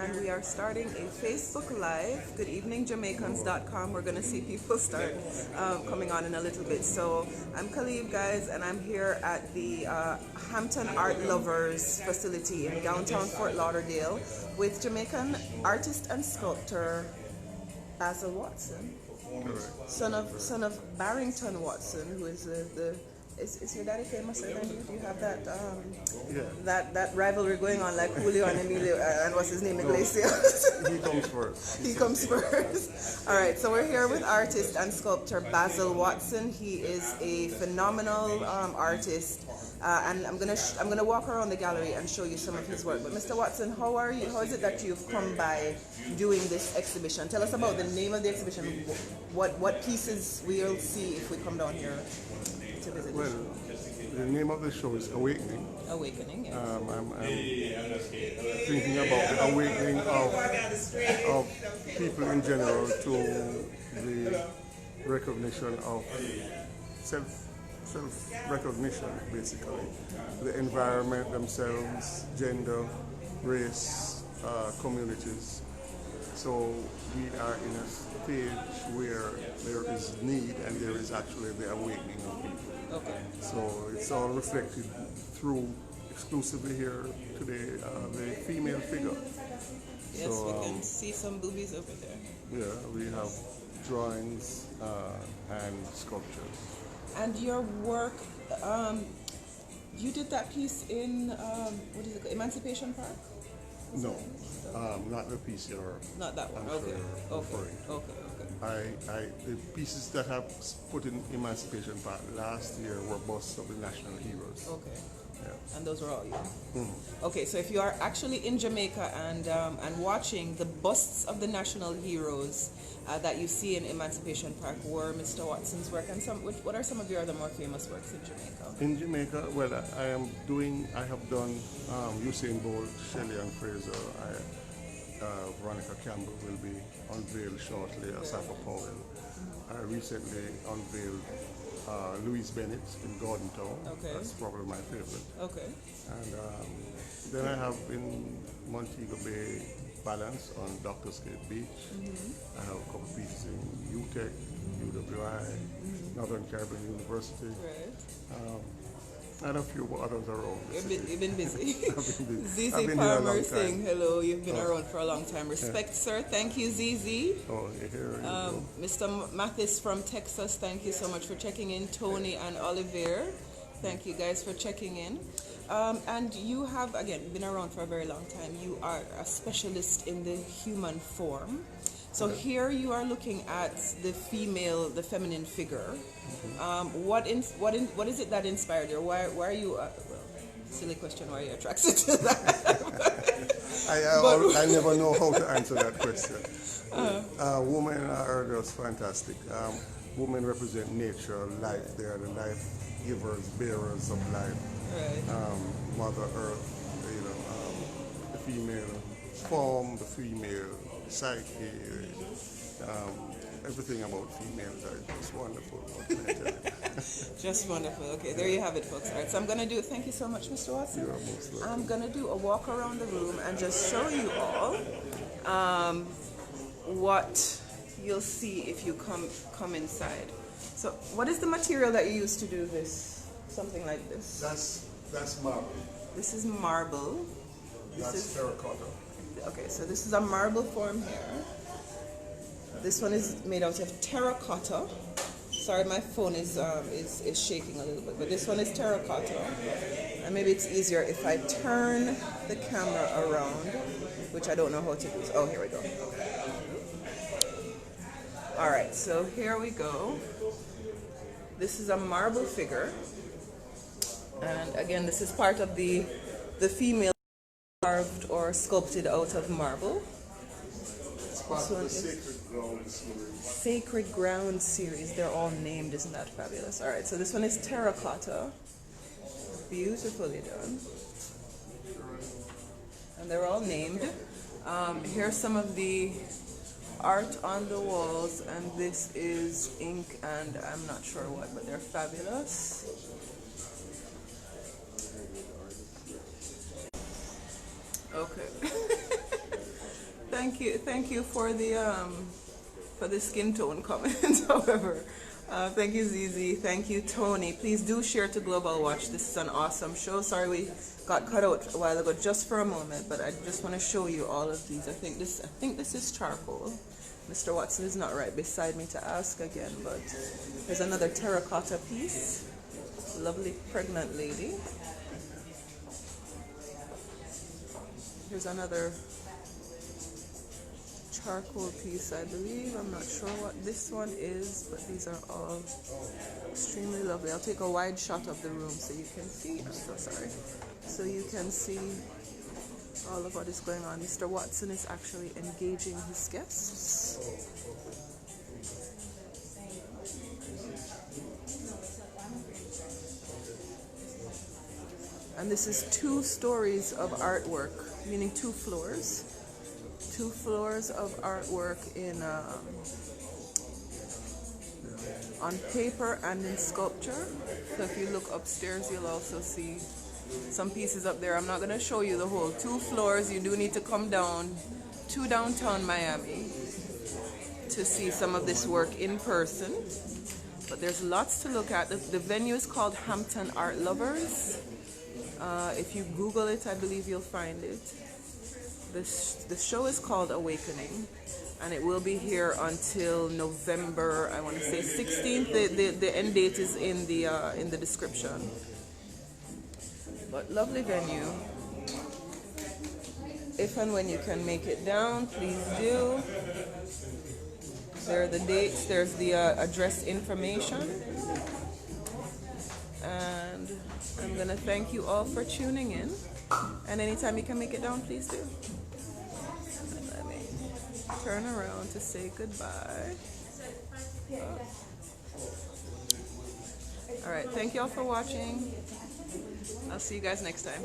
and we are starting a Facebook Live. GoodEveningJamaicans.com. We're going to see people start coming on in a little bit. So I'm Calibe, guys, and I'm here at the Hampton Art Lovers facility in downtown Fort Lauderdale with Jamaican artist and sculptor Basil Watson, son of Barrington Watson, who is is your daddy famous than you? Do you have that that rivalry going on like Julio and Emilio and what's his name, Iglesias? He comes first. He comes first. All right, so we're here with artist and sculptor Basil Watson. He is a phenomenal artist, and I'm gonna walk around the gallery and show you some of his work. But Mr. Watson, how are you? How is it that you've come by doing this exhibition? Tell us about the name of the exhibition. What pieces we'll see if we come down here to visit. Well, the name of the show is Awakening. Awakening, yes. I'm thinking about the awakening of people in general to the recognition of self-recognition, basically. The environment themselves, gender, race, communities. So we are in a stage where there is need and there is actually the awakening of people. Okay. So it's all reflected through exclusively here today the female figure. Yes, so, we can see some boobies over there. Yeah, we have drawings and sculptures. And your work, you did that piece in what is it, Emancipation Park? No, not the piece you're. Not that one. I'm Okay. sure referring to. Okay. The pieces that I put in Emancipation Park last year were busts of the national heroes. Okay. Yeah. And those were all you. Mm-hmm. Okay, so if you are actually in Jamaica and watching the busts of the national heroes that you see in Emancipation Park were Mr. Watson's work, and what are some of your other more famous works in Jamaica? In Jamaica, well, I have done Usain Bolt, Shelley and Fraser. Veronica Campbell will be unveiled shortly, Asafa Powell. I recently unveiled Louise Bennett in Gordon Town. Okay. That's probably my favorite. Okay. And then I have in Montego Bay Balance on Doctor's Gate Beach. Mm-hmm. I have a couple pieces in UTEC, UWI, Northern Caribbean University. Right. And a few others around. You've been busy. I've been busy. Zizi Palmer saying hello. You've been around for a long time. Respect, sir. Thank you, Zizi. Oh, here you go. Mr. Mathis from Texas, thank you so much for checking in. Tony and Oliver, thank you guys for checking in. And you have, again, been around for a very long time. You are a specialist in the human form. So here you are looking at the feminine figure. What is it that inspired you? Why are you? Silly question. Why are you attracted to that? I never know how to answer that question. Women are just fantastic. Women represent nature, life. They are the life givers, bearers of life. Right. Mother Earth. The female form, the female psyche, everything about females are just wonderful. Just wonderful. Okay, there you have it, folks. All right, so I'm going to do, thank you so much, Mr. Watson. You are most welcome. I'm going to do a walk around the room and just show you all what you'll see if you come inside. So what is the material that you use to do this? Something like this? That's marble. This is marble. That's terracotta. Okay, so this is a marble form here. This one is made out of terracotta. Sorry, my phone is shaking a little bit, but this one is terracotta. And maybe it's easier if I turn the camera around, which I don't know how to do. Oh, here we go. All right, so here we go. This is a marble figure. And again, this is part of the female carved or sculpted out of marble. It's part of the Sacred Ground series. Sacred Ground series. They're all named. Isn't that fabulous? All right, so this one is terracotta. Beautifully done. And they're all named. Here's some of the art on the walls, and this is ink and I'm not sure what, but they're fabulous. Okay. thank you for the skin tone comment. However, thank you, Zizi. Thank you, Tony. Please do share to Global Watch. This is an awesome show. Sorry we got cut out a while ago, just for a moment, but I just want to show you all of these. I think this is charcoal. Mr. Watson is not right beside me to ask again, but there's another terracotta piece. Lovely pregnant lady. Here's another charcoal piece, I believe. I'm not sure what this one is, but these are all extremely lovely. I'll take a wide shot of the room so you can see. I'm so sorry. So you can see all of what is going on. Mr. Watson is actually engaging his guests. And this is 2 stories of artwork, meaning 2 floors. 2 floors of artwork in on paper and in sculpture. So if you look upstairs, you'll also see some pieces up there. I'm not going to show you the whole 2 floors. You do need to come down to downtown Miami to see some of this work in person. But there's lots to look at. The venue is called Hampton Art Lovers. If you Google it, I believe you'll find it. The show is called Awakening, and it will be here until November, I want to say 16th. The end date is in the description. But lovely venue. If and when you can make it down, please do. There are the dates. There's the address information. And I'm gonna thank you all for tuning in. And anytime you can make it down, please do. Let me turn around to say goodbye. All right, thank you all for watching. I'll see you guys next time.